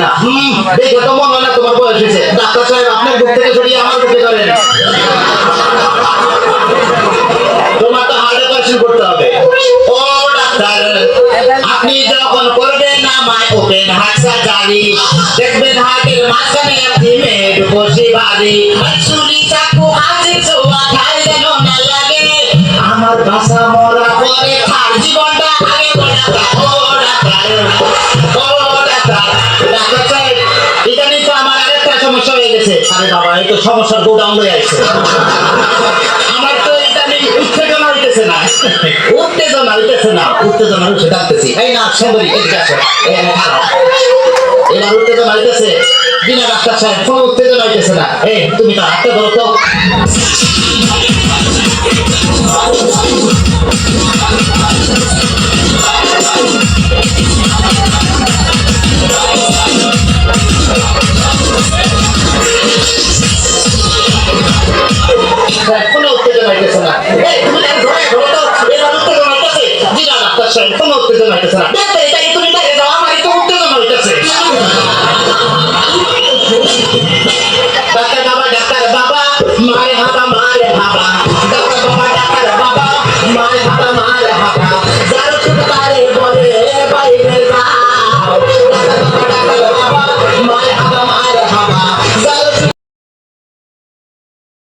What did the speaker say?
না। দেখে তো মনে হয় না তোমার বয়স হয়েছে। ডাক্তার সাহেব আপনার বুক থেকে সরিয়ে আমার বুকে ধরেন। তোমার তো হার্ট অপারেশন করতে হবে। ও ডাক্তার, আপনি যখন করবেন আমায় ওপেন হার্ট সার্জারি, দেখবেন হার্টের মাঝখানে একটি মেয়ের বসে বাড়ি, ছুরি চাকু হাতে ছোঁয়া খাই যেন না লাগে, আমার বাসা মরা পরে তার জীবনটা আগে বলা। ও ডাক্তার, ও ডাক্তার, ডাক্তার সাহেব, এখানেই তো আমার আরেকটা সমস্যা হয়ে গেছে। আরে বাবা, এই তো সমস্যার গোডাউন হয়ে আসছে। আমার তো এটা নিয়ে উত্তেজনা হইতেছে না, উত্তেজনা হইতেছে না, উত্তেজনা হচ্ছে ডাকতেছি। এই না সুন্দরী, এদিকে আসো, এবার উত্তেজনা হইতেছে বিনা ডাক্তার সাহেব, কোনো উত্তেজনা হইতেছে না। এই তুমি তার হাতটা ধরো তো। কোনো উত্তেজনা হইতেছে না। এই তুমি তার ধরে ধরো তো। এবার উত্তেজনা হইতেছে বিনা ডাক্তার সাহেব, কোনো উত্তেজনা হইতেছে না।